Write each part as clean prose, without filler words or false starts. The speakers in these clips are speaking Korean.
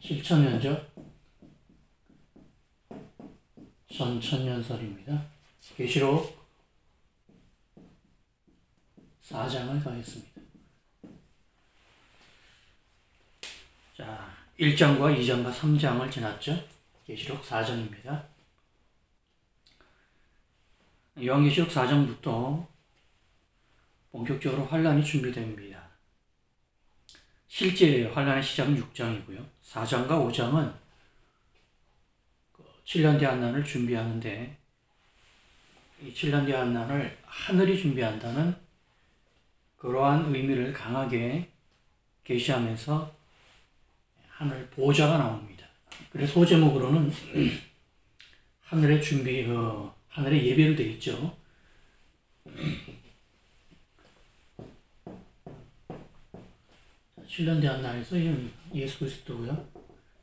실천면접 전천년설입니다. 계시록 4장을 가겠습니다. 자, 1장과 2장과 3장을 지났죠. 계시록 4장입니다. 요한계시록 4장부터 본격적으로 환란이 준비됩니다. 실제 환란의 시작은 6장이고요. 4장과 5장은 7년 대환난을 준비하는데, 이 7년 대환난을 하늘이 준비한다는 그러한 의미를 강하게 계시하면서 하늘 보좌가 나옵니다. 그래서 소제목으로는 하늘의 준비, 하늘의 예배로 되어 있죠. 칠년 대환난에서 예수 그리스도고요.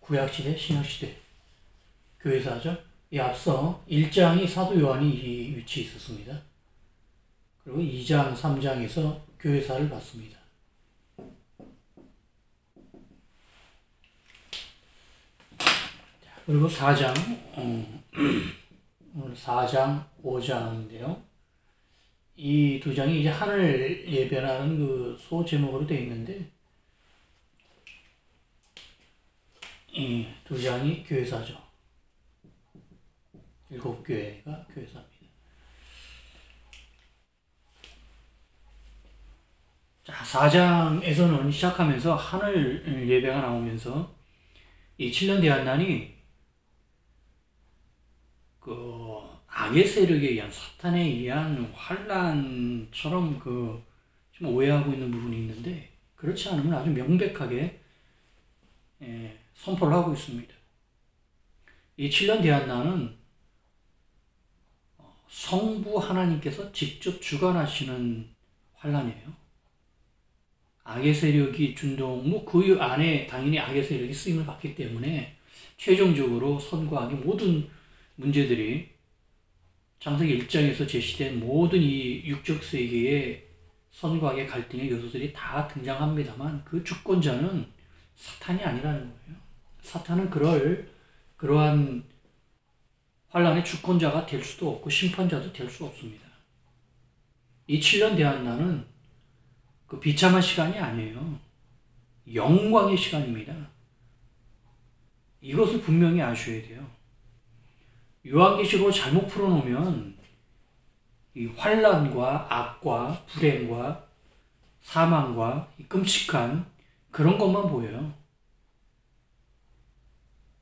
구약시대, 신약시대 교회사죠. 이 앞서 1장이 사도 요한이 이 위치에 있었습니다. 그리고 2장, 3장에서 교회사를 봤습니다. 그리고 4장, 오늘 4장, 5장인데요. 이 두 장이 이제 하늘 예배라는 그 소제목으로 되어 있는데, 이 두 장이 교회사죠. 7교회가 교회사입니다. 자, 4장에서는 시작하면서 하늘 예배가 나오면서 이 7년 대환난이 그 악의 세력에 의한, 사탄에 의한 환란처럼 좀 오해하고 있는 부분이 있는데, 그렇지 않으면 아주 명백하게 선포를 하고 있습니다. 이 7년 대환난은 성부 하나님께서 직접 주관하시는 환란이에요. 악의 세력이 준동, 그 안에 당연히 악의 세력이 쓰임을 받기 때문에 최종적으로 선과 악의 모든 문제들이 창세기 1장에서 제시된 모든 이 육적 세계의 선과 악의 갈등의 요소들이 다 등장합니다만, 그 주권자는 사탄이 아니라는 거예요. 사탄은 그러한 환란의 주권자가 될 수도 없고 심판자도 될 수 없습니다. 이 7년 대환난은 그 비참한 시간이 아니에요. 영광의 시간입니다. 이것을 분명히 아셔야 돼요. 요한계시록을 잘못 풀어놓으면 이 환란과 악과 불행과 사망과 이 끔찍한 그런 것만 보여요.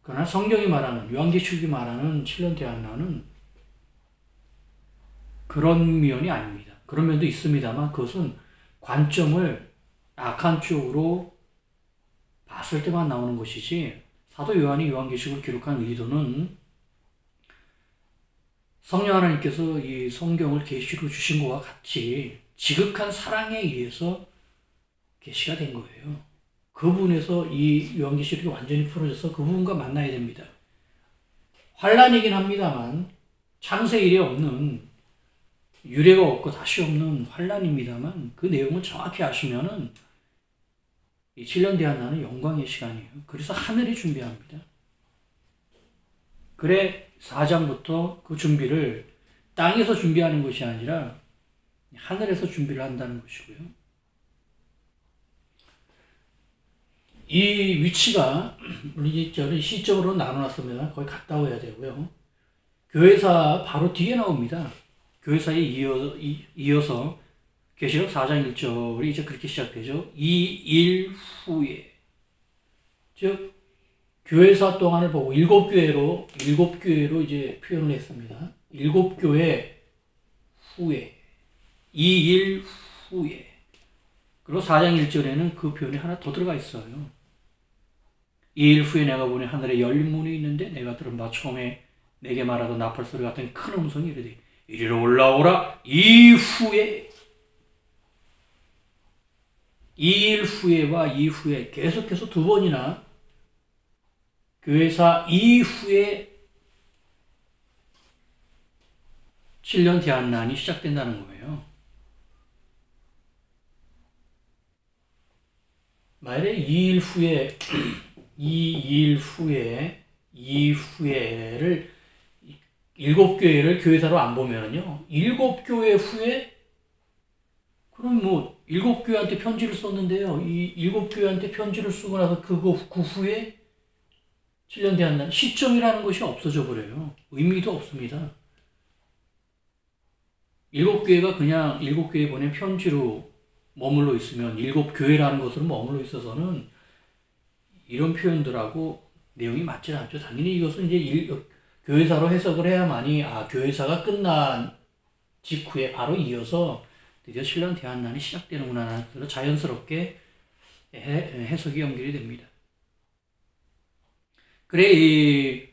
그러나 성경이 말하는, 요한계시록이 말하는 7년 대환난은 그런 면이 아닙니다. 그런 면도 있습니다만, 그것은 관점을 악한 쪽으로 봤을 때만 나오는 것이지, 사도 요한이 요한계시록을 기록한 의도는 성령 하나님께서 이 성경을 계시로 주신 것과 같이 지극한 사랑에 의해서 계시가 된 거예요. 그 부분에서 이 요한계시록이 완전히 풀어져서 그 부분과 만나야 됩니다. 환란이긴 합니다만, 창세 이래 없는, 유례가 없고 다시 없는 환란입니다만, 그 내용을 정확히 아시면은 이 7년 대환난은 영광의 시간이에요. 그래서 하늘이 준비합니다. 그래 4장부터 그 준비를 땅에서 준비하는 것이 아니라 하늘에서 준비를 한다는 것이고요. 이 위치가 우리 시적으로 나눠놨습니다. 거의 갔다 와야 되고요. 교회사 바로 뒤에 나옵니다. 교회사에 이어서 계시록 4장 1절이 이제 그렇게 시작되죠. 이 일 후에, 즉 교회사 동안을 보고 7교회로 이제 표현을 했습니다. 7교회 후에, 이 일 후에. 그리고 4장 1절에는 그 표현이 하나 더 들어가 있어요. 이 일 후에 내가 보니 하늘에 열린 문이 있는데, 내가 들은 바 처음에 내게 말하던 나팔 소리 같은 큰 음성이 이르되 이리로 올라오라. 이후에, 이 일 후에와 이후에 계속해서 두 번이나 교회사 이후에 7년 대환난이 시작된다는 거예요. 만일에 2일 후에 이 이후에를 7교회를 교회사로 안 보면은요, 7교회 후에 그럼 뭐 7교회한테 편지를 썼는데요. 이 7교회한테 편지를 쓰고 나서 그 후에 7년 대한 시점이라는 것이 없어져 버려요. 의미도 없습니다. 7교회가 그냥 7교회 보낸 편지로 머물러 있으면 7교회라는 것으로 머물러 있어서는 이런 표현들하고 내용이 맞지 않죠. 당연히 이것은 이제 교회사로 해석을 해야만이 교회사가 끝난 직후에 바로 이어서 드디어 신랑 대환란이 시작되는구나 하는 것으로 자연스럽게 해석이 연결이 됩니다. 그래 이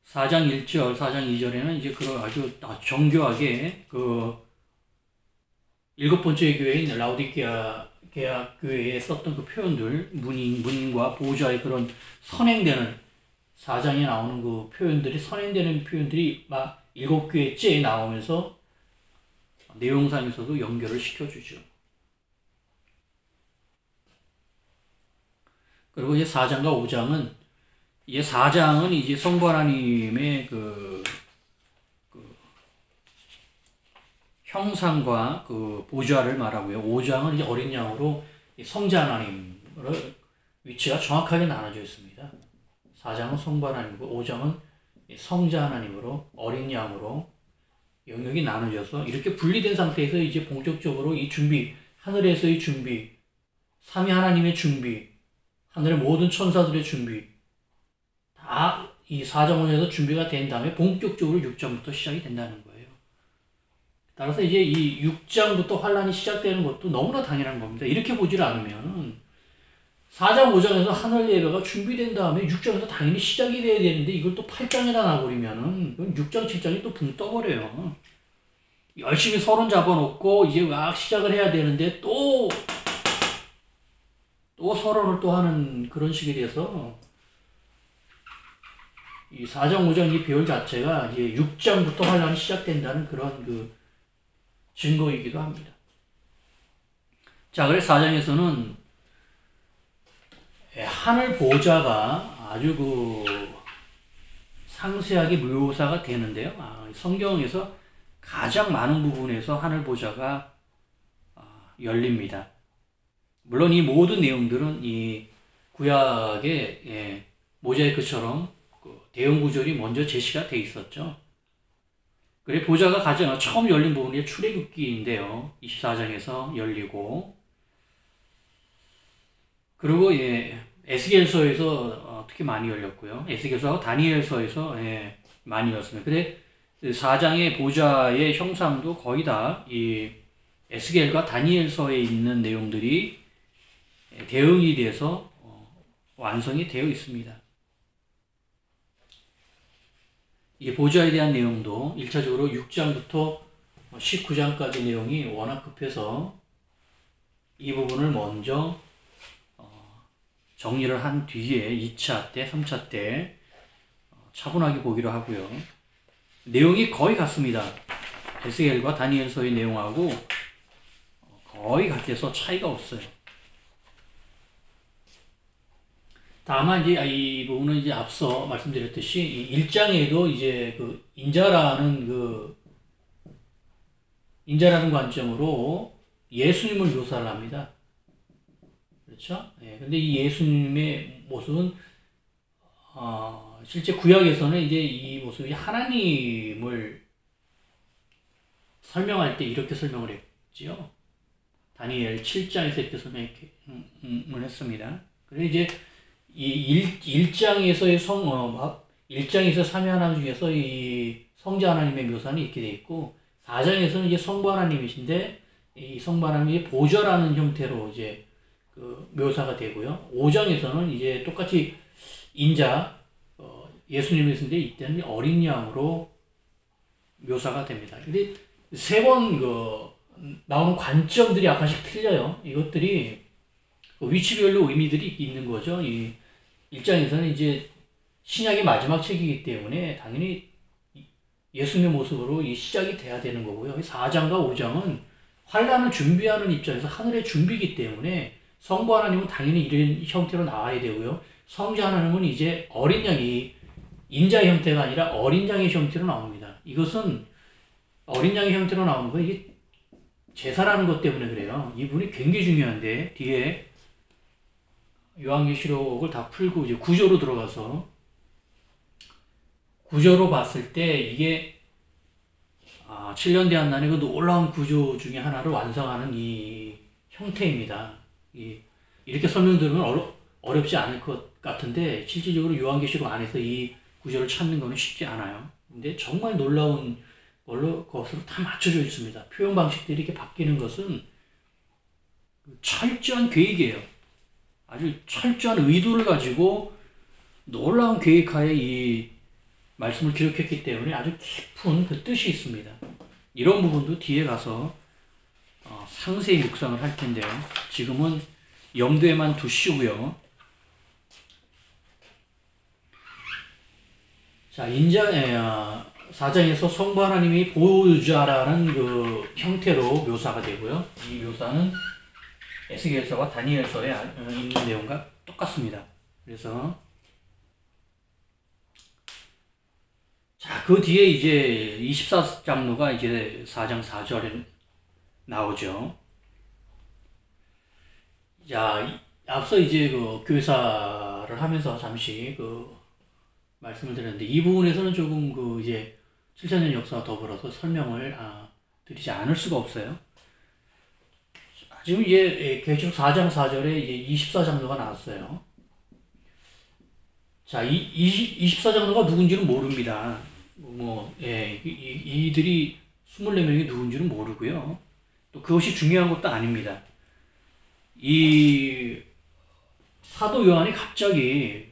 4장 1절, 4장 2절에는 이제 그런 아주 정교하게 그 7번째 교회인 라오디게아 교회에 썼던 그 표현들, 문인과 보호자의 그런 선행되는 4장에 나오는 그 표현들이 선행되는 표현들이 막 7교회째에 나오면서 내용상에서도 연결을 시켜주죠. 그리고 이제 4장과 5장은 이제 4장은 이제 성부 하나님의 그 형상과 그 보좌를 말하고요. 5장은 이제 어린 양으로 성자 하나님을 위치가 정확하게 나눠져 있습니다. 4장은 성부 하나님이고 5장은 성자 하나님으로 어린 양으로 영역이 나눠져서 이렇게 분리된 상태에서 이제 본격적으로 이 준비, 하늘에서의 준비, 삼위 하나님의 준비, 하늘의 모든 천사들의 준비 다 이 4장 5장에서 준비가 된 다음에 본격적으로 6장부터 시작이 된다는 거예요. 따라서 이제 이 6장부터 환란이 시작되는 것도 너무나 당연한 겁니다. 이렇게 보질 않으면 4장 5장에서 하늘 예배가 준비된 다음에 6장에서 당연히 시작이 돼야 되는데 이걸 또 8장에다 놔버리면은 6장 7장이 또 붕 떠버려요. 열심히 서론 잡아놓고 이제 막 시작을 해야 되는데 또 서론을 또 하는 그런 식이 돼서 이 4장 5장 이 배열 자체가 이제 6장부터 환란이 시작된다는 그런 그 증거이기도 합니다. 자, 그래서 4장에서는 하늘 보좌가 아주 그 상세하게 묘사가 되는데요. 성경에서 가장 많은 부분에서 하늘 보좌가 열립니다. 물론 이 모든 내용들은 이 구약의 모자이크처럼 그 대형 구절이 먼저 제시가 돼 있었죠. 그래 보좌가 가장 처음 열린 부분이 출애굽기인데요. 24장에서 열리고 그리고 에스겔서에서 특히 많이 열렸고요. 에스겔서하고 다니엘서에서 많이 열렸습니다. 근데 4장의 보좌의 형상도 거의 다 이 에스겔과 다니엘서에 있는 내용들이 대응이 돼서 완성이 되어 있습니다. 이 보좌에 대한 내용도 1차적으로 6장부터 19장까지 내용이 워낙 급해서 이 부분을 먼저 정리를 한 뒤에 2차 때, 3차 때 차분하게 보기로 하고요. 내용이 거의 같습니다. 에스겔과 다니엘서의 내용하고 거의 같아서 차이가 없어요. 다만 이제 이 부분은 이제 앞서 말씀드렸듯이 1장에도 이제 그 인자라는 관점으로 예수님을 묘사를 합니다. 그렇죠? 근데 이 예수님의 모습은 실제 구약에서는 이제 이 모습이 하나님을 설명할 때 이렇게 설명을 했지요. 다니엘 7장에서 이렇게 설명을 했습니다. 그리고 이제 이 1장에서의 1장에서 삼위 하나님 중에서 이 성자 하나님의 묘사는 이렇게 되어 있고 4장에서는 이제 성부 하나님이신데 이 성부 하나님이 보좌라는 형태로 이제 그 묘사가 되고요. 5장에서는 이제 똑같이 인자 예수님이 있는데 이때는 어린 양으로 묘사가 됩니다. 근데 세 번 나오는 관점들이 약간씩 틀려요. 이것들이 위치별로 의미들이 있는 거죠. 이 1장에서는 이제 신약의 마지막 책이기 때문에 당연히 예수님의 모습으로 이 시작이 돼야 되는 거고요. 4장과 5장은 환란을 준비하는 입장에서 하늘의 준비이기 때문에 성부 하나님은 당연히 이런 형태로 나와야 되고요. 성자하나님은 이제 어린 양이 인자의 형태가 아니라 어린 양의 형태로 나옵니다. 이것은 어린 양의 형태로 나오는 거 이게 제사라는 것 때문에 그래요. 이 부분이 굉장히 중요한데 뒤에 요한계시록을 다 풀고 이제 구조로 들어가서 구조로 봤을 때 이게 7년 대한 난의 그 놀라운 구조 중에 하나를 완성하는 이 형태입니다. 이렇게 설명드리면 어렵지 않을 것 같은데 실질적으로 요한계시록 안에서 이 구조를 찾는 것은 쉽지 않아요. 근데 정말 놀라운 걸로 그것으로 다 맞춰져 있습니다. 표현 방식들이 이렇게 바뀌는 것은 철저한 계획이에요. 아주 철저한 의도를 가지고 놀라운 계획하에 이 말씀을 기록했기 때문에 아주 깊은 그 뜻이 있습니다. 이런 부분도 뒤에 가서 상세히 묵상을 할 텐데요. 지금은 염두에만 두시고요. 자, 4장에서 성부 하나님이 보호자라는 그 형태로 묘사가 되고요. 이 묘사는 에스겔서와 다니엘서에 있는 내용과 똑같습니다. 그래서 자, 그 뒤에 이제 24장로가 이제 4장 4절에 나오죠. 자, 앞서 이제 그 교회사를 하면서 잠시 말씀을 드렸는데 이 부분에서는 조금 이제 7,000년 역사와 더불어서 설명을 드리지 않을 수가 없어요. 지금 이제 계시록 4장 4절에 이제 24장로가 나왔어요. 자, 24장로가 누군지는 모릅니다. 이들이 24명이 누군지는 모르고요. 또 그것이 중요한 것도 아닙니다. 이 사도 요한이 갑자기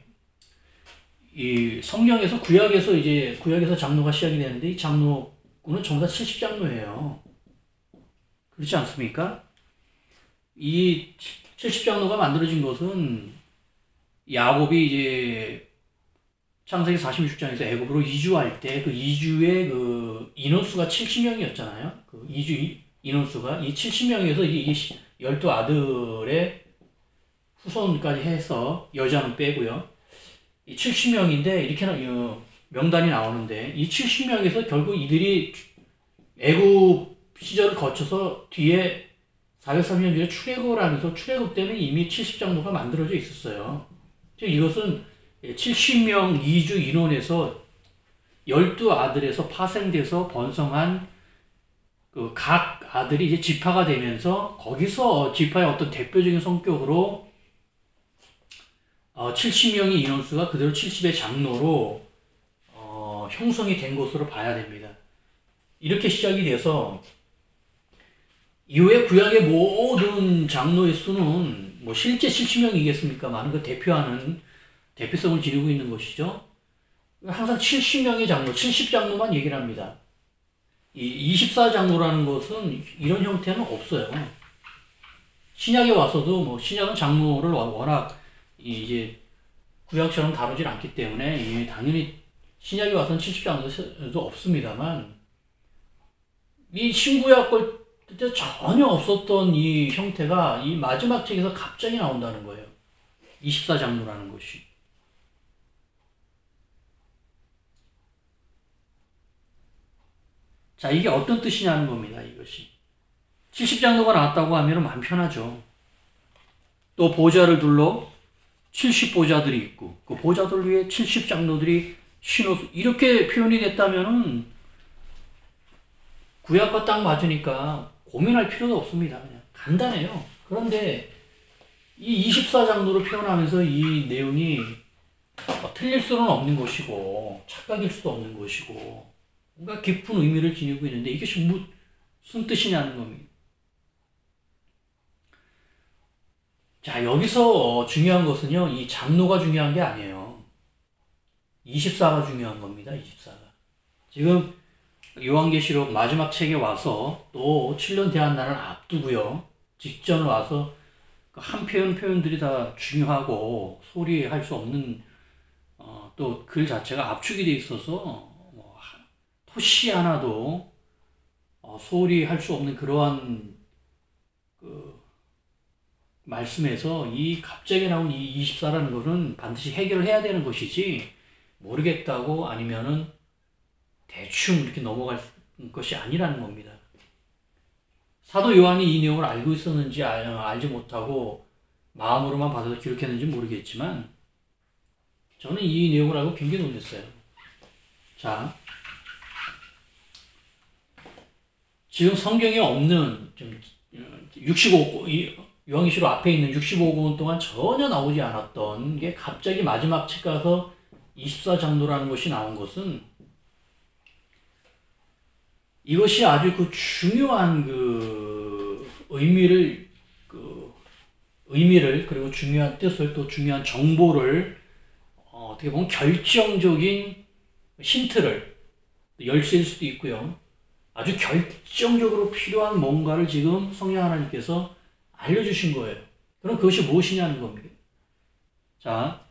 이 성경에서 구약에서 장로가 시작이 되는데 이 장로군은 전부 다 70장로예요. 그렇지 않습니까? 이 70장로가 만들어진 것은 야곱이 이제 창세기 46장에서 애굽으로 이주할 때 그 이주의 그 인원수가 70명이었잖아요. 그 이주 인원수가 이 70명에서 이 12아들의 후손까지 해서 여자는 빼고요. 이 70명인데 이렇게 명단이 나오는데 이 70명에서 결국 이들이 애굽 시절을 거쳐서 뒤에 430년 뒤에 출애굽을 하면서 출애굽 때는 이미 70장로가 만들어져 있었어요. 즉 이것은 70명 이주 인원에서 12아들에서 파생돼서 번성한 그 각 아들이 이제 지파가 되면서 거기서 지파의 어떤 대표적인 성격으로 70명의 인원수가 그대로 70의 장로로 형성이 된 것으로 봐야 됩니다. 이렇게 시작이 돼서 이후에 구약의 모든 장로의 수는 뭐 실제 70명이겠습니까만 그 대표하는 대표성을 지니고 있는 것이죠. 항상 70명의 장로, 70장로만 얘기를 합니다. 이 24장로라는 것은 이런 형태는 없어요. 신약에 와서도 뭐 신약은 장로를 워낙 이제 구약처럼 다루질 않기 때문에 당연히 신약에 와서는 70장로도 없습니다만 이 신구약 걸 때 전혀 없었던 이 형태가 이 마지막 책에서 갑자기 나온다는 거예요. 24장로라는 것이. 자, 이게 어떤 뜻이냐는 겁니다. 이것이. 70장로가 나왔다고 하면 마음 편하죠. 또 보좌를 둘러 70보좌들이 있고 그 보좌들 위에 70장로들이 신호수 이렇게 표현이 됐다면은 구약과 딱 맞으니까 고민할 필요도 없습니다. 그냥 간단해요. 그런데 이 24장로를 표현하면서 이 내용이 틀릴 수는 없는 것이고 착각일 수도 없는 것이고 뭔가 깊은 의미를 지니고 있는데 이것이 무슨 뜻이냐는 겁니다. 자, 여기서 중요한 것은요, 이 장로가 중요한 게 아니에요. 24가 중요한 겁니다. 24가. 지금 요한계시록 마지막 책에 와서 또 7년 대한날을 앞두고요. 직전에 와서 한 표현들이 다 중요하고 소리할 수 없는 또 글 자체가 압축이 돼 있어서 토시 하나도 소리할 수 없는 그러한 말씀에서 이 갑자기 나온 이 24라는 것은 반드시 해결을 해야 되는 것이지 모르겠다고 아니면은 대충 이렇게 넘어갈 것이 아니라는 겁니다. 사도 요한이 이 내용을 알고 있었는지 알지 못하고 마음으로만 받아서 기록했는지 모르겠지만 저는 이 내용을 알고 굉장히 놀랐어요. 자, 지금 성경에 없는 65, 요한계시록 앞에 있는 65권 동안 전혀 나오지 않았던 게 갑자기 마지막 책 가서 24장로라는 것이 나온 것은 이것이 아주 그 중요한 그 의미를 그리고 중요한 뜻을 또 중요한 정보를 어떻게 보면 결정적인 힌트를 열쇠일 수도 있고요. 아주 결정적으로 필요한 뭔가를 지금 성령 하나님께서 알려주신 거예요. 그럼 그것이 무엇이냐는 겁니다. 자,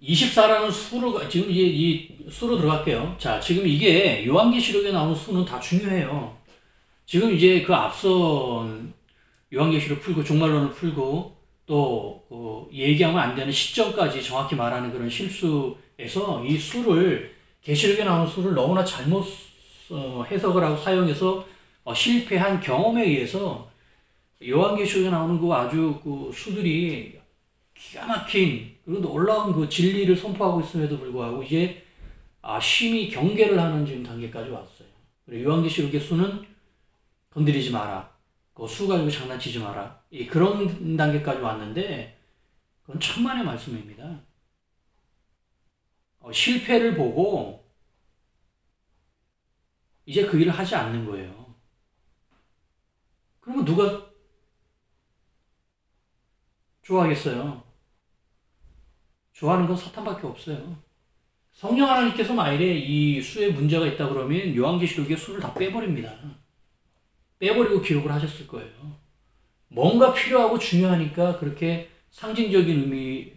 24라는 수로, 지금 이제 이 수로 들어갈게요. 자, 지금 이게 요한계시록에 나오는 수는 다 중요해요. 지금 이제 그 앞선 요한계시록 풀고, 종말론을 풀고, 또, 얘기하면 안 되는 시점까지 정확히 말하는 그런 실수에서 이 수를, 계시록에 나오는 수를 너무나 잘못 해석을 하고 사용해서 실패한 경험에 의해서 요한계시록에 나오는 그 아주 그 수들이 기가 막힌 그리고 놀라운 그 진리를 선포하고 있음에도 불구하고 이제 심히 경계를 하는 지금 단계까지 왔어요. 요한계시록의 수는 건드리지 마라. 그 수 가지고 장난치지 마라. 그런 단계까지 왔는데 그건 천만의 말씀입니다. 실패를 보고 이제 그 일을 하지 않는 거예요. 그러면 누가 좋아하겠어요? 좋아하는 건 사탄밖에 없어요. 성령 하나님께서 만일에 이 수에 문제가 있다 그러면 요한계시록의 수를 다 빼버립니다. 빼버리고 기록을 하셨을 거예요. 뭔가 필요하고 중요하니까 그렇게 상징적인 의미,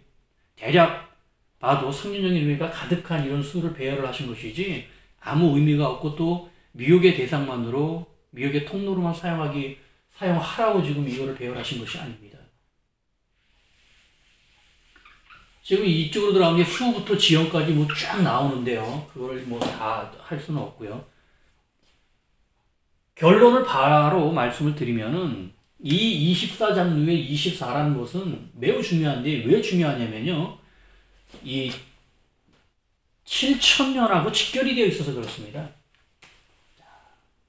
대략 봐도 상징적인 의미가 가득한 이런 수를 배열을 하신 것이지 아무 의미가 없고 또 미혹의 대상만으로 미혹의 통로로만 사용하라고 지금 이거를 배열하신 것이 아닙니다. 지금 이쪽으로 들어간 게 수부터 지형까지 뭐 쫙 나오는데요. 그걸 뭐 다 할 수는 없고요. 결론을 바로 말씀을 드리면은 이 24장류의 24라는 것은 매우 중요한데 왜 중요하냐면요. 이 7,000년하고 직결이 되어 있어서 그렇습니다.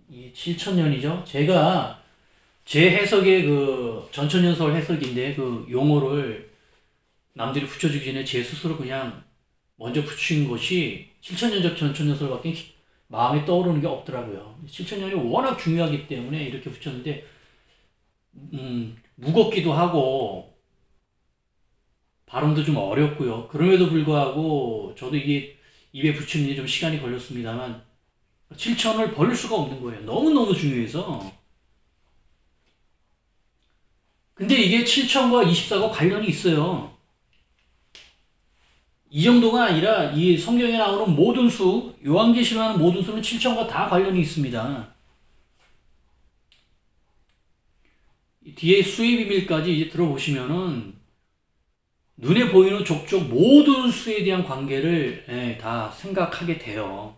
이 7,000년이죠. 제가 제 해석의 그 전천년설 해석인데 그 용어를 남들이 붙여주기 전에 제 스스로 그냥 먼저 붙인 것이 7,000년적 전천년설밖에 마음에 떠오르는 게 없더라고요. 7,000년이 워낙 중요하기 때문에 이렇게 붙였는데 무겁기도 하고 발음도 좀 어렵고요. 그럼에도 불구하고 저도 이게 입에 붙이는 게 좀 시간이 걸렸습니다만 7,000을 버릴 수가 없는 거예요. 너무너무 중요해서. 근데 이게 7,000과 24가 관련이 있어요. 이 정도가 아니라 이 성경에 나오는 모든 수, 요한계시록에 나오는 모든 수는 7,000과 다 관련이 있습니다. 뒤에 수의 비밀까지 이제 들어보시면은 눈에 보이는 족족 모든 수에 대한 관계를 다 생각하게 돼요.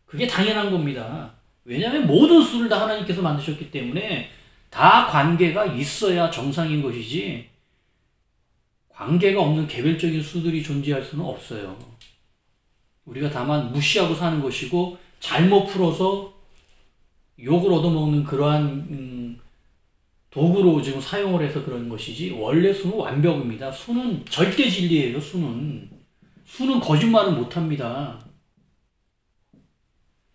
그게 당연한 겁니다. 왜냐하면 모든 수를 다 하나님께서 만드셨기 때문에 다 관계가 있어야 정상인 것이지 관계가 없는 개별적인 수들이 존재할 수는 없어요. 우리가 다만 무시하고 사는 것이고 잘못 풀어서 욕을 얻어먹는 그러한 도구로 지금 사용을 해서 그런 것이지 원래 수는 완벽입니다. 수는 절대 진리예요. 수는 거짓말을 못합니다.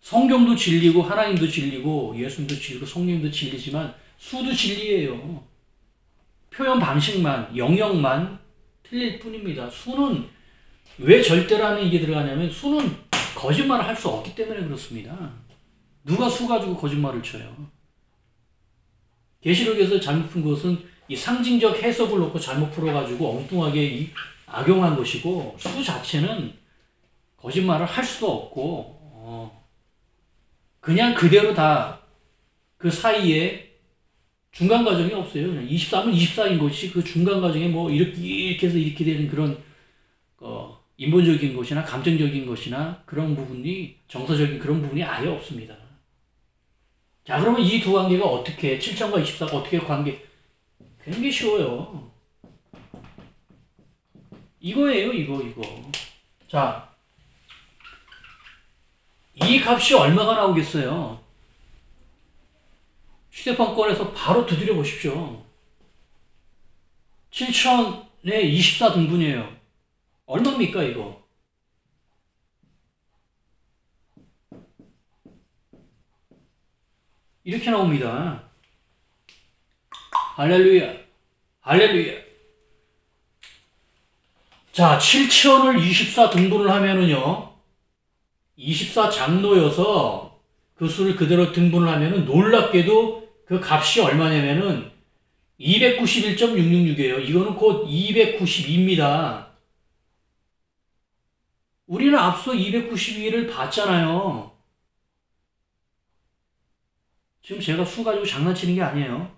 성경도 진리고 하나님도 진리고 예수님도 진리고 성령도 진리지만 수도 진리예요. 표현 방식만 영역만 틀릴 뿐입니다. 수는 왜 절대라는 이게 들어가냐면 수는 거짓말을 할 수 없기 때문에 그렇습니다. 누가 수 가지고 거짓말을 쳐요? 계시록에서 잘못 푼 것은 이 상징적 해석을 놓고 잘못 풀어가지고 엉뚱하게 악용한 것이고 수 자체는 거짓말을 할 수도 없고 그냥 그대로 다 그 사이에 중간 과정이 없어요. 그냥 24면 24인 것이 그 중간 과정에 뭐 이렇게 해서 이렇게 되는 그런 인본적인 것이나 감정적인 것이나 그런 부분이 정서적인 그런 부분이 아예 없습니다. 자, 그러면 이 두 관계가 어떻게 7천과 24가 어떻게 관계? 굉장히 쉬워요. 이거예요, 이거. 자, 이 값이 얼마가 나오겠어요? 휴대폰 꺼내서 바로 두드려 보십시오. 7천에 24 등분이에요. 얼마입니까, 이거? 이렇게 나옵니다. 할렐루야. 할렐루야. 자, 7천을 24 등분을 하면은요, 24 장로여서 그 수를 그대로 등분을 하면은 놀랍게도 그 값이 얼마냐면은 291.666이에요. 이거는 곧 292입니다. 우리는 앞서 292를 봤잖아요. 지금 제가 수 가지고 장난치는 게 아니에요.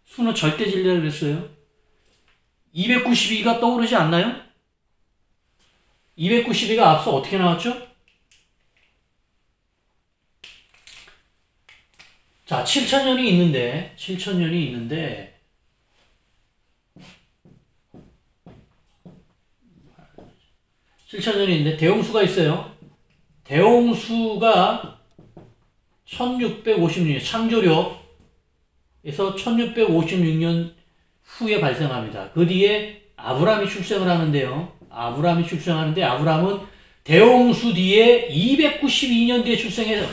수는 절대 진리라 그랬어요. 292가 떠오르지 않나요? 292가 앞서 어떻게 나왔죠? 자, 7천년이 있는데 7천년이 있는데 대홍수가 있어요. 대홍수가 1656년 창조력에서 1656년 후에 발생합니다. 그 뒤에 아브라함이 출생을 하는데요. 아브라함은 대홍수 뒤에 292년 뒤에 출생해서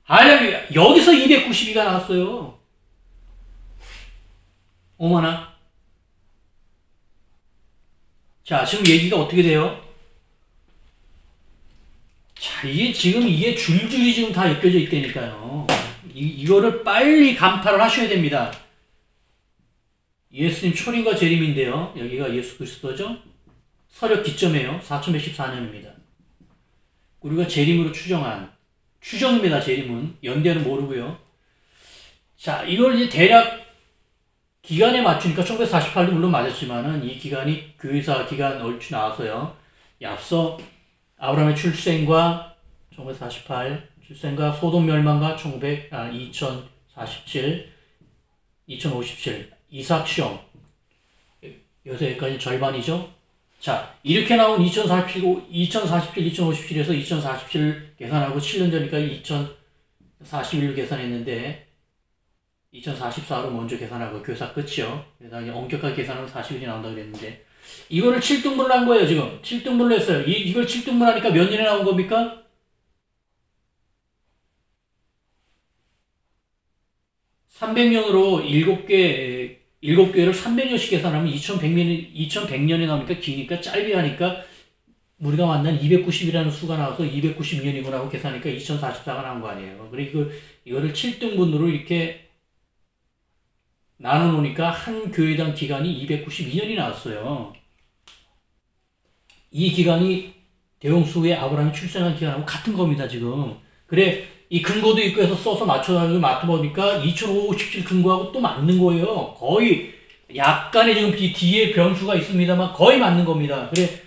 할렐루야! 여기서 292가 나왔어요. 어머나. 자, 지금 얘기가 어떻게 돼요? 자, 이게 줄줄이 지금 다 엮여져 있다니까요. 이거를 빨리 간파를 하셔야 됩니다. 예수님 초림과 재림인데요. 여기가 예수 그리스도죠. 서력 기점이에요. 4114년입니다. 우리가 재림으로 추정입니다. 재림은. 연대는 모르고요. 자, 이걸 이제 대략 기간에 맞추니까 1948도 물론 맞았지만은 이 기간이 교회사 기간 얼추 나와서요. 앞서 아브라함의 출생과 1948 출생과 소돔 멸망과 2047 이삭 시험 여기서 여기까지 절반이죠. 자, 이렇게 나온 2047에서 2047을 계산하고 7년 전이니까 2041을 계산했는데 2044로 먼저 계산하고 교사 끝이요. 그래서 엄격하게 계산하면 40일이 나온다고 그랬는데 이거를 7등분을 한 거예요. 지금 7등분을 했어요. 이걸 7등분 하니까 몇 년에 나온 겁니까? 300년으로 7개를 300년씩 계산하면 2100년이 나오니까 기니까 짧이 하니까 우리가 만난 290이라는 수가 나와서 292년이구나 하고 계산하니까 2044가 나온 거 아니에요. 그리고 이거를 7등분으로 이렇게 나눠놓으니까 한 교회당 기간이 292년이 나왔어요. 이 기간이 대홍수 후에 아브라함이 출생한 기간하고 같은 겁니다, 지금. 그래, 이 근거도 있고 해서 써서 맞춰가지고 맞춰보니까 2557 근거하고 또 맞는 거예요. 거의 약간의 지금 뒤에 변수가 있습니다만 거의 맞는 겁니다. 그래,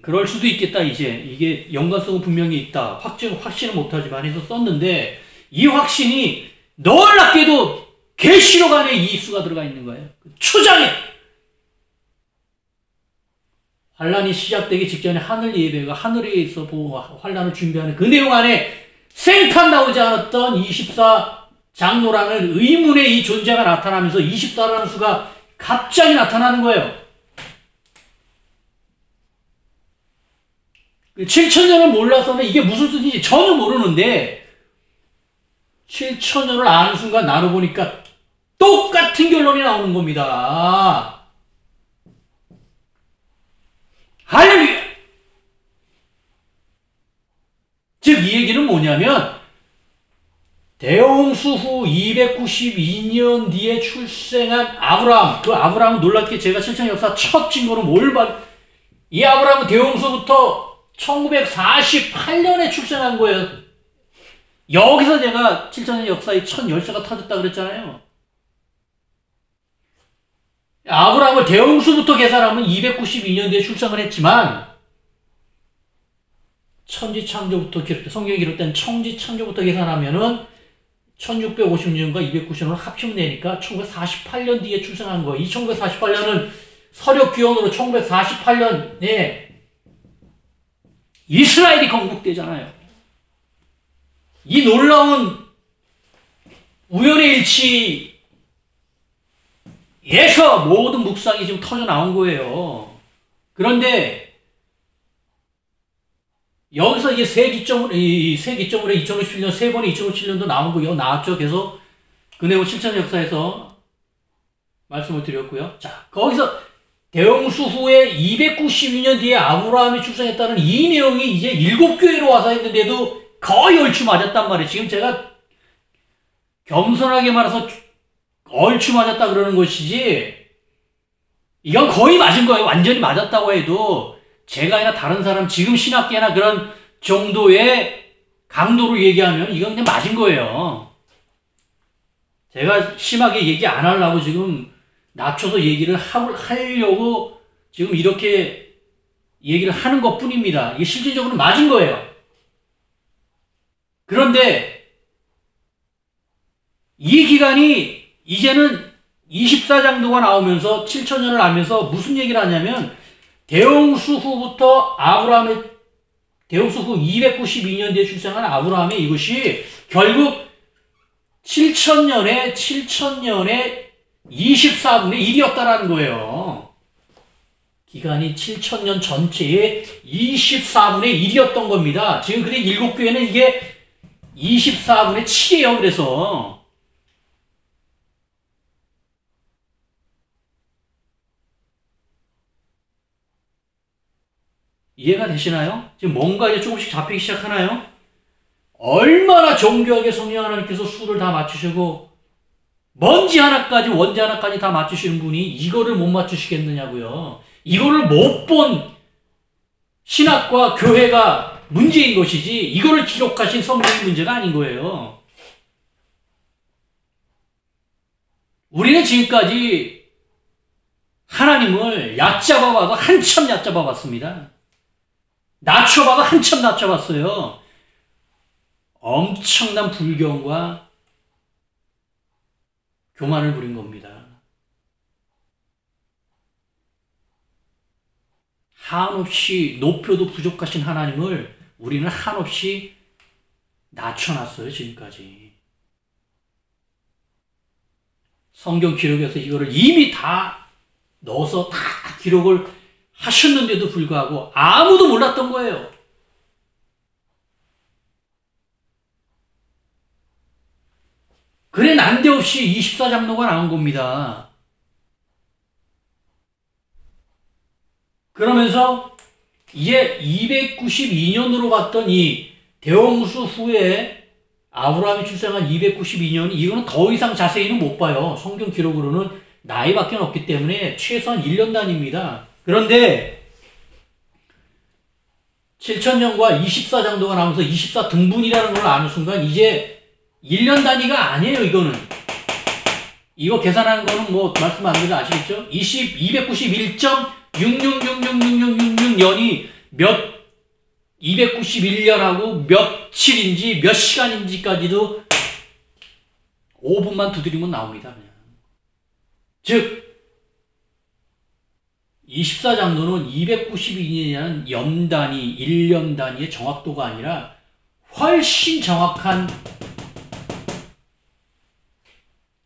그럴 수도 있겠다, 이제. 이게 연관성은 분명히 있다. 확신은 못하지만 해서 썼는데 이 확신이 놀랍게도 계시록 안에 이 수가 들어가 있는 거예요. 초장에 환란이 시작되기 직전에 하늘 예배가 하늘에서 보고 환란을 준비하는 그 내용 안에 생판 나오지 않았던 24 장로라는 의문의 이 존재가 나타나면서 24라는 수가 갑자기 나타나는 거예요. 7천년을 몰라서는 이게 무슨 뜻인지 전혀 모르는데 7천년을 아는 순간 나눠보니까 똑같은 결론이 나오는 겁니다. 할렐루야! 즉, 이 얘기는 뭐냐면 대홍수 후 292년 뒤에 출생한 아브라함, 그 아브라함은 놀랍게 제가 7천 역사 첫 증거로 이 아브라함은 대홍수부터 1948년에 출생한 거예요. 여기서 제가 7천년 역사의 첫 열쇠가 터졌다 그랬잖아요. 아브라함을 대홍수부터 계산하면 292년도에 출생을 했지만 천지창조부터 성경에 기록된 천지창조부터 계산하면은 1656년과 290년을 합치면 되니까 1948년 뒤에 출생한 거예요. 이 1948년은 서력기원으로 1948년에 이스라엘이 건국되잖아요. 이 놀라운 우연의 일치에서 모든 묵상이 지금 터져 나온 거예요. 그런데 여기서 이게 세 기점으로 2057년, 세 번의 2057년도 나온 거요. 나왔죠. 계속 그 내용 7천 역사에서 말씀을 드렸고요. 자, 거기서 대홍수 후에 292년 뒤에 아브라함이 출생했다는 이 내용이 이제 7교회로 와서 했는데도 거의 얼추 맞았단 말이에요. 지금 제가 겸손하게 말해서 얼추 맞았다 그러는 것이지, 이건 거의 맞은 거예요. 완전히 맞았다고 해도 제가 아니라 다른 사람, 지금 신학계나 그런 정도의 강도로 얘기하면 이건 그냥 맞은 거예요. 제가 심하게 얘기 안 하려고 지금 낮춰서 얘기를 하려고 지금 이렇게 얘기를 하는 것 뿐입니다. 이게 실질적으로 맞은 거예요. 그런데 이 기간이 이제는 24장도가 나오면서 7천년을 알면서 무슨 얘기를 하냐면, 대홍수 후부터 대홍수 후 292년 뒤에 출생한 아브라함의 이것이 결국 7천년에 24분의 1이었다라는 거예요. 기간이 7천년 전체의 24분의 1이었던 겁니다. 지금 근데 7교회는 이게 24분의 7이에요. 그래서 이해가 되시나요? 지금 뭔가 이제 조금씩 잡히기 시작하나요? 얼마나 정교하게 성령 하나님께서 수를 다 맞추시고 먼지 하나까지, 원지 하나까지 다 맞추시는 분이 이거를 못 맞추시겠느냐고요. 이거를 못 본 신학과 교회가 문제인 것이지 이거를 기록하신 성경이 문제가 아닌 거예요. 우리는 지금까지 하나님을 얕잡아봐도 한참 얕잡아봤습니다. 낮춰봐도 한참 낮춰봤어요. 엄청난 불경과 교만을 부린 겁니다. 한없이 높여도 부족하신 하나님을 우리는 한없이 낮춰놨어요. 지금까지. 성경 기록에서 이거를 이미 다 넣어서 다 기록을 하셨는데도 불구하고 아무도 몰랐던 거예요. 그래 난데없이 24장로가 나온 겁니다. 그러면서 이제 292년으로 갔던 이 대홍수 후에 아브라함이 출생한 292년이 이거는 더 이상 자세히는 못 봐요. 성경 기록으로는 나이밖에 없기 때문에 최소한 1년 단위입니다. 그런데 7천년과 24장도가 나오면서 24등분이라는 걸 아는 순간 이제 1년 단위가 아니에요. 이거는 이거 계산하는 거는 뭐 말씀 안 드려 아시겠죠? 291.66666666년이 몇 291년하고 며칠인지 몇 시간인지까지도 5분만 두드리면 나옵니다. 그냥. 즉 24장도는 292년이라는 연단위, 1년 단위의 정확도가 아니라 훨씬 정확한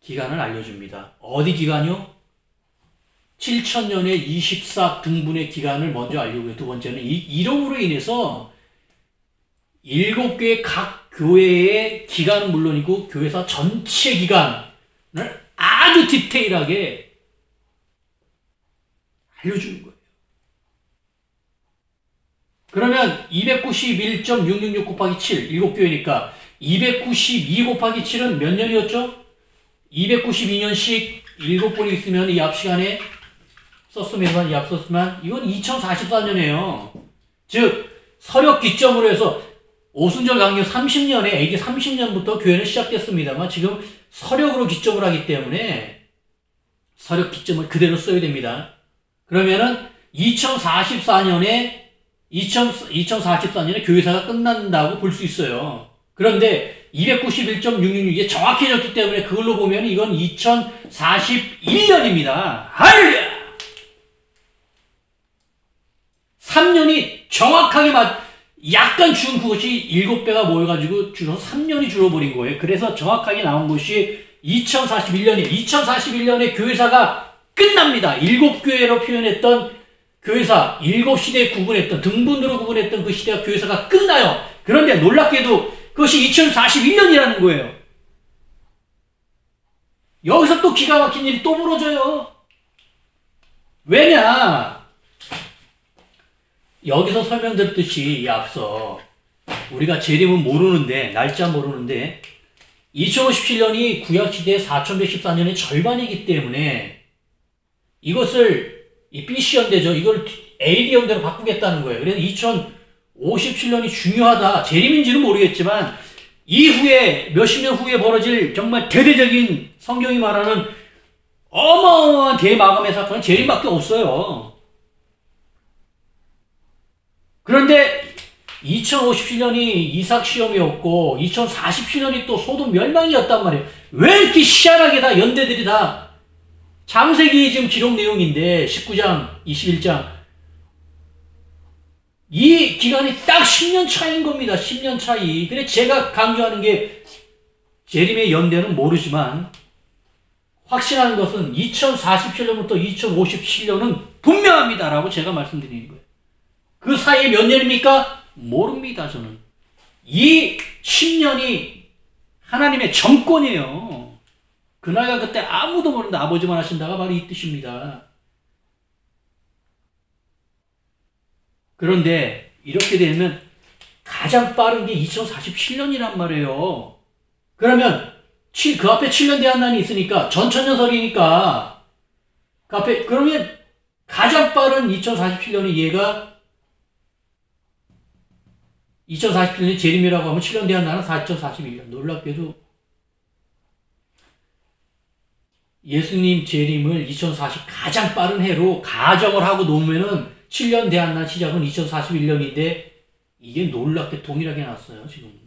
기간을 알려줍니다. 어디 기간이요? 7천년의 24등분의 기간을 먼저 알려고요. 두 번째는 이 이름으로 인해서 7개의 각 교회의 기간은 물론이고 교회사 전체 기간을 아주 디테일하게 알려주는 거예요. 그러면 291.666 곱하기 7, 7교회니까 292 곱하기 7은 몇 년이었죠? 292년씩 7번이 있으면 이 앞 시간에 썼으면 이 앞 썼으면 이건 2044년이에요. 즉 서력 기점으로 해서 오순절 강요 30년에 AD 30년부터 교회는 시작됐습니다만 지금 서력으로 기점을 하기 때문에 서력 기점을 그대로 써야 됩니다. 그러면은 2044년에 교회사가 끝난다고 볼 수 있어요. 그런데 291.666 정확해졌기 때문에 그걸로 보면 이건 2041년입니다. 할렐루야! 3년이 정확하게 약간 준 그것이 7배가 모여가지고 줄어서 3년이 줄어버린 거예요. 그래서 정확하게 나온 것이 2041년에 2041년에 교회사가 끝납니다. 7교회로 표현했던 교회사, 7시대에 구분했던 등분으로 구분했던 그 시대가 교회사가 끝나요. 그런데 놀랍게도 그것이 2041년이라는 거예요. 여기서 또 기가 막힌 일이 또 벌어져요. 왜냐? 여기서 설명드렸듯이 앞서 우리가 재림은 모르는데 날짜 모르는데 2057년이 구약시대 4114년의 절반이기 때문에 이것을 이 BC연대죠. 이걸 AD연대로 바꾸겠다는 거예요. 그래서 2057년이 중요하다. 재림인지는 모르겠지만 이후에 몇십 년 후에 벌어질 정말 대대적인 성경이 말하는 어마어마한 대마감의 사건은 재림밖에 없어요. 그런데 2057년이 이삭 시험이었고 2047년이 또 소돔 멸망이었단 말이에요. 왜 이렇게 희한하게 다 연대들이 다 창세기 지금 기록 내용인데 19장, 21장 이 기간이 딱 10년 차이인 겁니다. 10년 차이. 그래 제가 강조하는 게 재림의 연대는 모르지만 확신하는 것은 2047년부터 2057년은 분명합니다라고 제가 말씀드리는 거예요. 그 사이에 몇 년입니까? 모릅니다, 저는. 이 10년이 하나님의 정권이에요. 그날과 그때 아무도 모른다. 아버지만 하신다가 바로 이 뜻입니다. 그런데 이렇게 되면 가장 빠른 게 2047년이란 말이에요. 그러면 그 앞에 7년 대한난이 있으니까 전천년설이니까 그 앞에 그러면 가장 빠른 2047년이 얘가 2047년이 재림이라고 하면 7년 대한난은 4041년. 놀랍게도 예수님 재림을 2040 가장 빠른 해로 가정을 하고 놓으면은 7년 대한난 시작은 2041년인데 이게 놀랍게 동일하게 났어요. 지금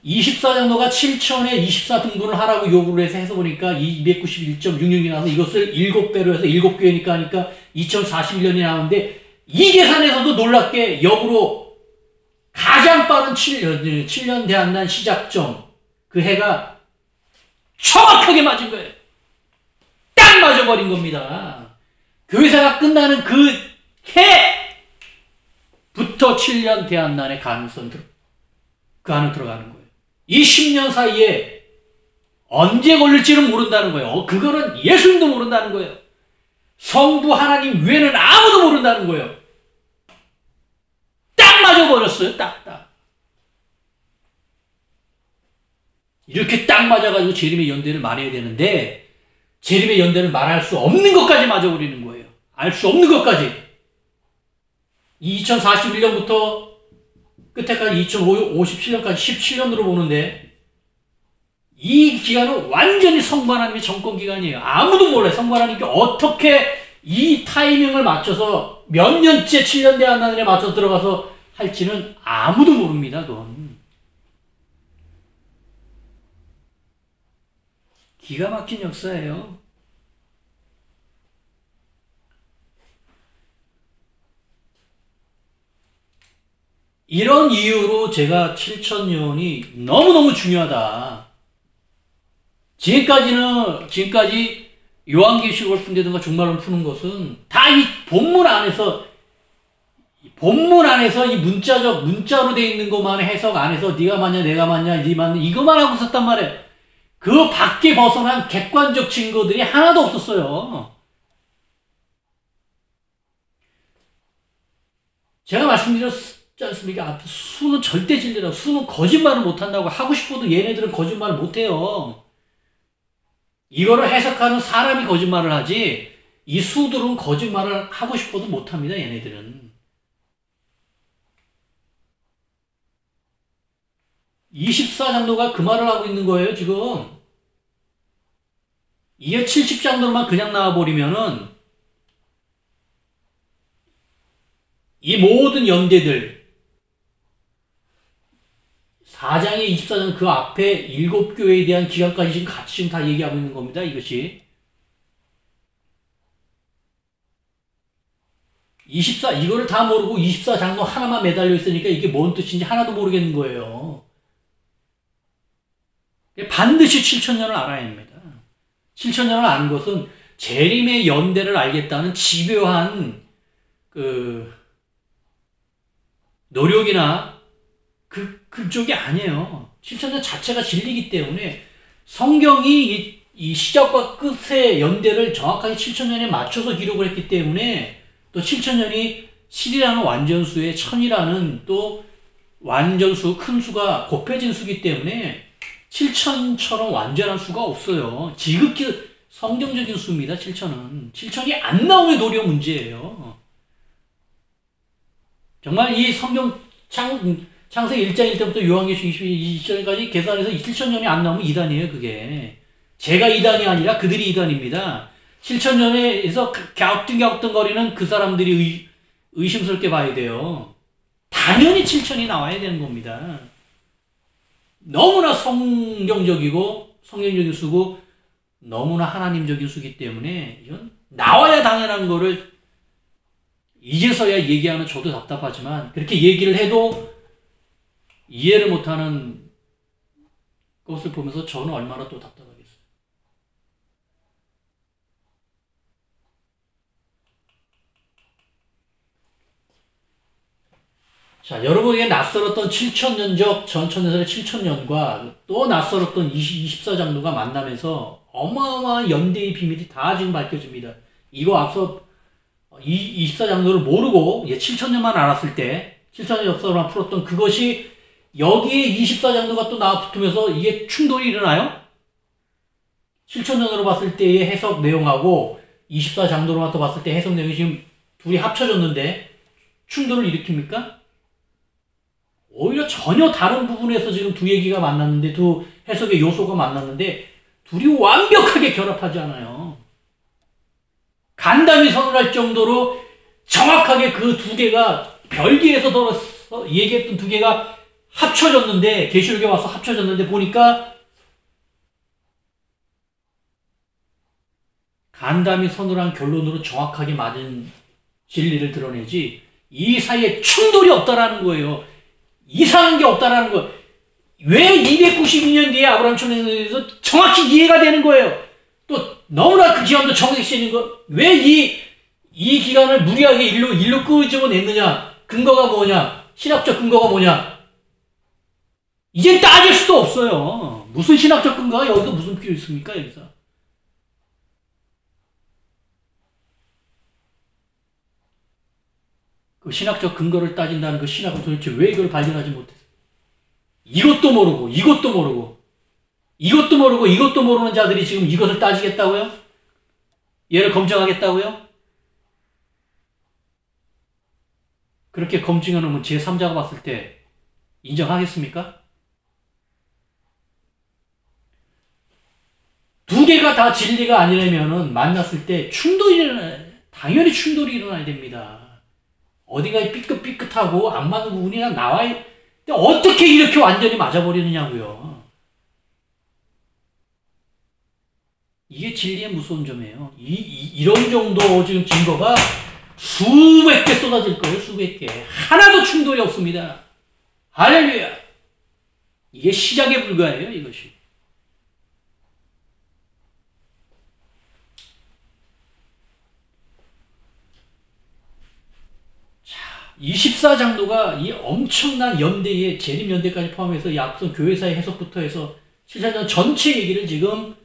24장로가 7천에 24등분을 하라고 요구를 해서 보니까 291.66이 나와서 이것을 7배로 해서 7교회니까 하니까 2041년이 나오는데 이 계산에서도 놀랍게 역으로 가장 빠른 7년 대한난 시작점 그 해가 정확하게 맞은 거예요. 딱 맞아버린 겁니다. 교회사가 끝나는 그 해부터 7년 대한난의 가능성 그 안에 들어가는 거예요. 이 10년 사이에 언제 걸릴지는 모른다는 거예요. 그거는 예수님도 모른다는 거예요. 성부 하나님 외에는 아무도 모른다는 거예요. 딱 맞아버렸어요. 딱. 이렇게 딱 맞아가지고 재림의 연대를 말해야 되는데 재림의 연대를 말할 수 없는 것까지 맞아버리는 거예요. 알 수 없는 것까지. 2041년부터 끝에까지 2057년까지 17년으로 보는데 이 기간은 완전히 성부 하나님의 정권 기간이에요. 아무도 몰라요. 성부 하나님께 어떻게 이 타이밍을 맞춰서 몇 년째 7년 대한난에 맞춰서 들어가서 할지는 아무도 모릅니다. 그건. 기가 막힌 역사예요. 이런 이유로 제가 7천년이 너무너무 중요하다. 지금까지 요한계시록을 푼다든가 종말론 푸는 것은 다 이 본문 안에서 이 문자로 돼 있는 것만의 해석 안에서 네가 맞냐 내가 맞냐 네 맞냐 이것만 하고 있었단 말이에요. 그 밖에 벗어난 객관적 증거들이 하나도 없었어요. 제가 말씀드렸지 않습니까? 수는 절대 진리라고, 수는 거짓말을 못한다고. 하고 싶어도 얘네들은 거짓말을 못해요. 이거를 해석하는 사람이 거짓말을 하지 이 수들은 거짓말을 하고 싶어도 못합니다. 얘네들은. 24장로가 그 말을 하고 있는 거예요, 지금. 이게 70장로만 그냥 나와버리면은 이 모든 연대들 4장에 24장 그 앞에 7교회에 대한 기간까지 지금 같이 지금 다 얘기하고 있는 겁니다. 이것이 이거를 다 모르고 24장로 하나만 매달려 있으니까 이게 뭔 뜻인지 하나도 모르겠는 거예요. 반드시 7천년을 알아야 합니다. 7천년을 아는 것은 재림의 연대를 알겠다는 집요한 노력이나 그쪽이 아니에요. 7천년 자체가 진리이기 때문에 성경이 이 시작과 끝의 연대를 정확하게 7천년에 맞춰서 기록을 했기 때문에 또 7천년이 7이라는 완전수에 1000이라는 또 완전수 큰 수가 곱해진 수기 때문에 7천처럼 완전한 수가 없어요. 지극히 성경적인 수입니다. 7천은. 7천이 안 나오면 도리어 문제예요. 정말 이 성경 창세기 1장 1절부터 요한계시록 22절까지 계산해서 7천년이 안 나오면 이단이에요. 그게. 제가 이단이 아니라 그들이 이단입니다. 7천년에서 갸우뚱갸우뚱거리는 그 사람들이 의심스럽게 봐야 돼요. 당연히 7천이 나와야 되는 겁니다. 너무나 성경적이고 성경적인 수고 너무나 하나님적인 수기 때문에 이건 나와야 당연한 거를 이제서야 얘기하는 저도 답답하지만 그렇게 얘기를 해도 이해를 못하는 것을 보면서 저는 얼마나 또 답답하겠어요. 자, 여러분에게 낯설었던 7천년적 전천년설의 7천년과 또 낯설었던 24장로가 만나면서 어마어마한 연대의 비밀이 다 지금 밝혀집니다. 이거 앞서 24장로를 모르고 7천년만 알았을 때 7천년 역사로만 풀었던 그것이 여기에 24장로가 또 나와 붙으면서 이게 충돌이 일어나요? 7천년으로 봤을 때의 해석 내용하고 24장로로만 또 봤을 때 해석 내용이 지금 둘이 합쳐졌는데 충돌을 일으킵니까? 오히려 전혀 다른 부분에서 지금 두 얘기가 만났는데 두 해석의 요소가 만났는데 둘이 완벽하게 결합하지 않아요. 간담이 선언할 정도로 정확하게 그 두 개가 별개에서 얘기했던 두 개가 합쳐졌는데 계시록에 와서 합쳐졌는데 보니까 간담이 선언한 결론으로 정확하게 맞은 진리를 드러내지 이 사이에 충돌이 없다라는 거예요. 이상한 게 없다라는 거. 왜 292년 뒤에 아브라함 천년에서 정확히 이해가 되는 거예요. 또 너무나 그 기간도 정확히 거. 왜 이 기간을 무리하게 일로 끄집어냈느냐? 근거가 뭐냐? 신학적 근거가 뭐냐? 이젠 따질 수도 없어요. 무슨 신학적 근거가 여기서 무슨 필요 있습니까? 여기서. 그 신학적 근거를 따진다는 그 신학은 도대체 왜 이걸 발견하지 못했어요? 이것도 모르고 이것도 모르고 이것도 모르고 이것도 모르는 자들이 지금 이것을 따지겠다고요? 얘를 검증하겠다고요? 그렇게 검증해놓으면 제3자가 봤을 때 인정하겠습니까? 두 개가 다 진리가 아니라면은 만났을 때 당연히 충돌이 일어나야 됩니다. 어디가 삐끗삐끗하고 안 맞는 부분이 나와야, 어떻게 이렇게 완전히 맞아버리느냐고요. 이게 진리의 무서운 점이에요. 이런 정도 지금 증거가 수백 개 쏟아질 거예요. 수백 개. 하나도 충돌이 없습니다. 할렐루야. 이게 시작에 불과해요. 이것이. 자, 24장로가 이 엄청난 연대의 재림연대까지 포함해서 이 앞선 교회사의 해석부터 해서 7년 전체 얘기를 지금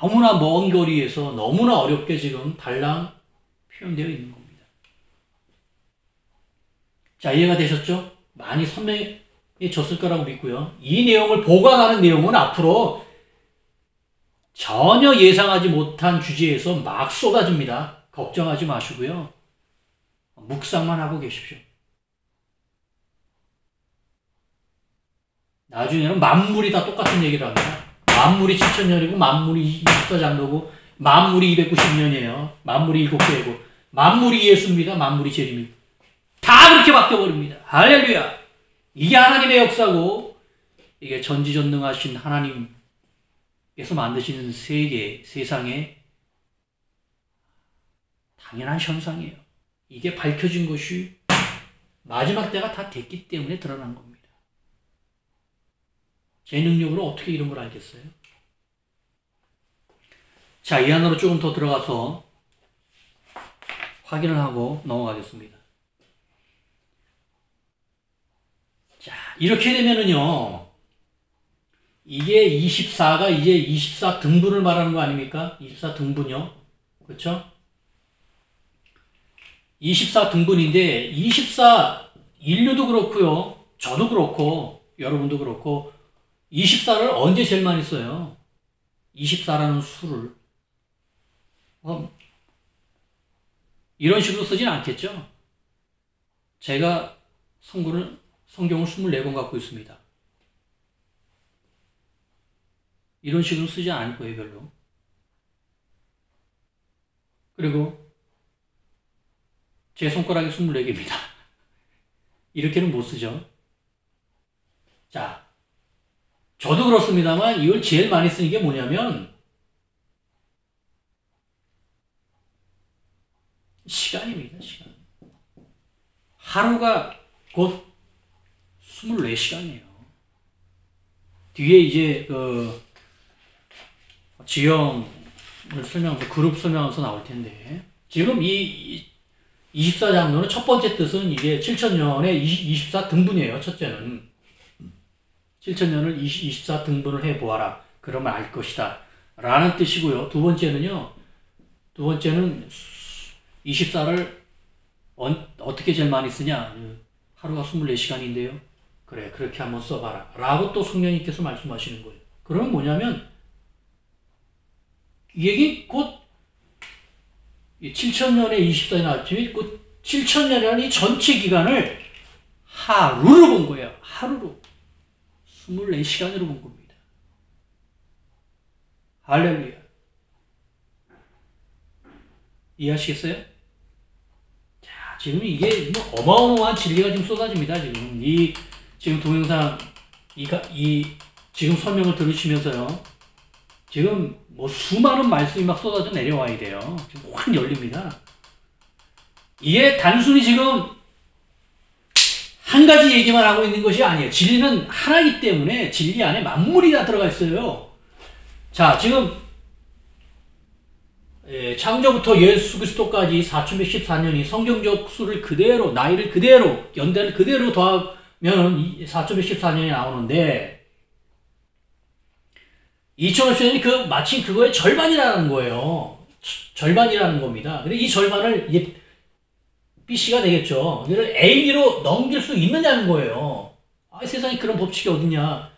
너무나 먼 거리에서 너무나 어렵게 지금 달랑 표현되어 있는 겁니다. 자, 이해가 되셨죠? 많이 선명해졌을 거라고 믿고요. 이 내용을 보관하는 내용은 앞으로 전혀 예상하지 못한 주제에서 막 쏟아집니다. 걱정하지 마시고요. 묵상만 하고 계십시오. 나중에는 만물이 다 똑같은 얘기를 합니다. 만물이 7,000년이고 만물이 24장로고 만물이 290년이에요. 만물이 7개고 만물이 예수입니다. 만물이 재림입니다. 다 그렇게 바뀌어버립니다. 할렐루야. 이게 하나님의 역사고 이게 전지전능하신 하나님께서 만드시는 세계, 세상의 당연한 현상이에요. 이게 밝혀진 것이 마지막 때가 다 됐기 때문에 드러난 겁니다. 제 능력으로 어떻게 이런 걸 알겠어요? 자, 이 안으로 조금 더 들어가서 확인을 하고 넘어가겠습니다. 자, 이렇게 되면은요, 이게 24가 이제 24 등분을 말하는 거 아닙니까? 24 등분이요. 그렇죠? 24 등분인데 24 인류도 그렇고요. 저도 그렇고 여러분도 그렇고 24를 언제 제일 많이 써요? 24라는 수를 이런 식으로 쓰진 않겠죠? 제가 성경을 24권 갖고 있습니다. 이런 식으로 쓰지 않을 거예요, 별로. 그리고 제 손가락이 24개입니다. 이렇게는 못 쓰죠. 자, 저도 그렇습니다만 이걸 제일 많이 쓰는 게 뭐냐면 시간입니다. 시간. 하루가 곧 24시간이에요. 뒤에 이제 지형을 설명하면서 그룹 설명하면서 나올 텐데 지금 이 24장로는 첫 번째 뜻은 이게 7,000년의 24 등분이에요. 첫째는 7,000년을 24 등분을 해보아라. 그러면 알 것이다. 라는 뜻이고요. 두 번째는 24를 어떻게 제일 많이 쓰냐? 하루가 24시간인데요. 그래, 그렇게 한번 써봐라. 라고 또 성령님께서 말씀하시는 거예요. 그러면 뭐냐면 이게 곧 7,000년에 24이 나왔지만 그 7,000년이라는 이 전체 기간을 하루로 본 거예요. 하루로. 24시간으로 본 겁니다. 할렐루야. 이해하시겠어요? 자, 지금 이게 뭐 어마어마한 진리가 지금 쏟아집니다. 지금 동영상, 지금 설명을 들으시면서요. 지금 뭐 수많은 말씀이 막 쏟아져 내려와야 돼요. 지금 확 열립니다. 이게 단순히 지금 한 가지 얘기만 하고 있는 것이 아니에요. 진리는 하나이기 때문에 진리 안에 만물이 다 들어가 있어요. 자, 지금 창조부터 예수 그리스도까지 4,114년이 성경적 수를 그대로, 나이를 그대로, 연대를 그대로 더하면 4,114년이 나오는데 2,050년이 마침 그거의 절반이라는 거예요. 절반이라는 겁니다. 근데 이 절반을 이제 BC가 되겠죠. 이를 AD로 넘길 수 있느냐는 거예요. 세상에 그런 법칙이 어딨냐.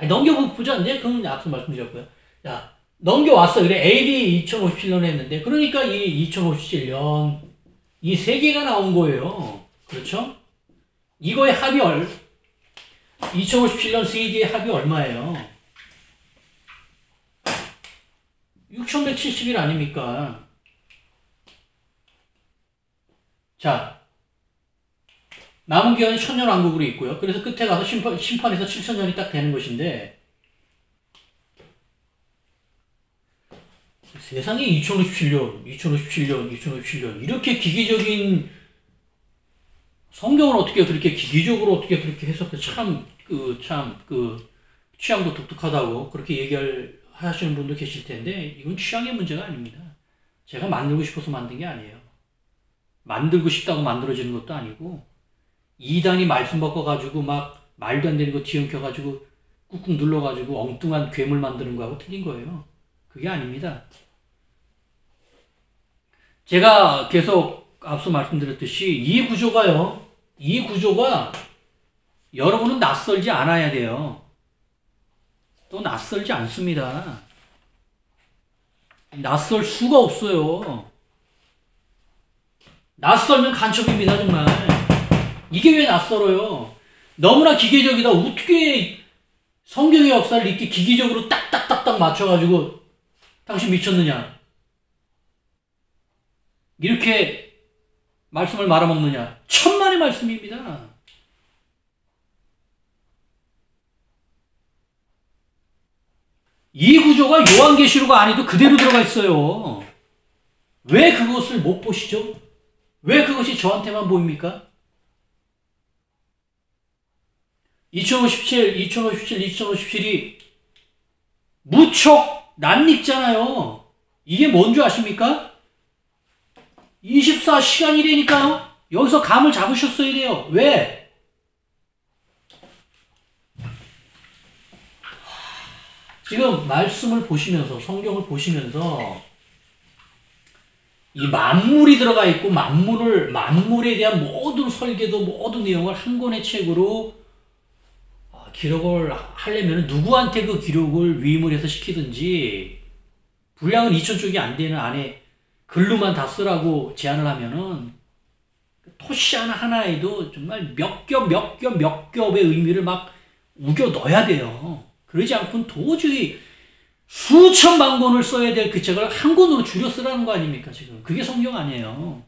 넘겨보자. 네, 그건 앞서 말씀드렸고요. 자, 넘겨왔어. 그래, AD 2057년에 했는데, 그러니까 이 2057년, 이 세 개가 나온 거예요. 그렇죠? 이거의 합이 2057년 세 개의 합이 얼마예요? 6,170일 아닙니까? 자, 남은 기간이 1,000년 왕국으로 있고요. 그래서 끝에 가서 심판에서 7,000년이 딱 되는 것인데, 세상에 2057년, 이렇게 기계적인, 성경을 어떻게 그렇게 기계적으로 어떻게 그렇게 해석해, 취향도 독특하다고 그렇게 하시는 분도 계실 텐데, 이건 취향의 문제가 아닙니다. 제가 만들고 싶어서 만든 게 아니에요. 만들고 싶다고 만들어지는 것도 아니고, 이단이 말씀 바꿔가지고 막 말도 안 되는 거 뒤엉켜가지고 꾹꾹 눌러가지고 엉뚱한 괴물 만드는 거하고 틀린 거예요. 그게 아닙니다. 제가 계속 앞서 말씀드렸듯이 이 구조가 여러분은 낯설지 않아야 돼요. 또 낯설지 않습니다. 낯설 수가 없어요. 낯설면 간첩입니다, 정말. 이게 왜 낯설어요? 너무나 기계적이다. 어떻게 성경의 역사를 이렇게 기기적으로 딱딱딱딱 맞춰가지고 당신 미쳤느냐? 이렇게 말씀을 말아먹느냐? 천만의 말씀입니다. 이 구조가 요한계시록 안에도 그대로 들어가 있어요. 왜 그것을 못 보시죠? 왜 그것이 저한테만 보입니까? 2057, 2057이 무척 낯익잖아요. 이게 뭔 줄 아십니까? 24시간이라니까요. 여기서 감을 잡으셨어야 돼요. 왜? 지금 말씀을 보시면서, 성경을 보시면서 이 만물이 들어가 있고 만물에 대한 모든 설계도 모든 내용을 한 권의 책으로 기록을 하려면 누구한테 그 기록을 위임을 해서 시키든지 분량은 2000쪽이 안 되는 안에 글로만 다 쓰라고 제안을 하면은 토시 하나에도 정말 몇 겹의 의미를 막 우겨 넣어야 돼요. 그러지 않고는 도저히 수천만 권을 써야 될 그 책을 한 권으로 줄여 쓰라는 거 아닙니까, 지금? 그게 성경 아니에요.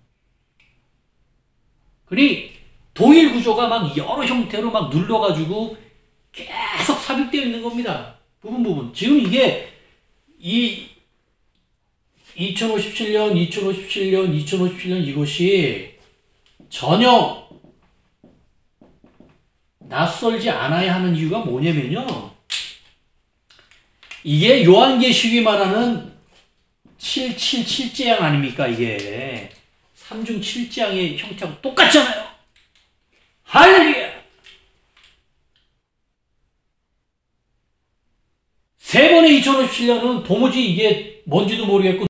그러니 동일 구조가 막 여러 형태로 막 눌러가지고 계속 삽입되어 있는 겁니다. 부분. 지금 이게 2057년 이것이 전혀 낯설지 않아야 하는 이유가 뭐냐면요. 이게 요한계시록이 말하는 777재앙 아닙니까? 이게 3중 7재앙의 형태하고 똑같잖아요. 할렐루야! 세 번의 2057년은 도무지 이게 뭔지도 모르겠고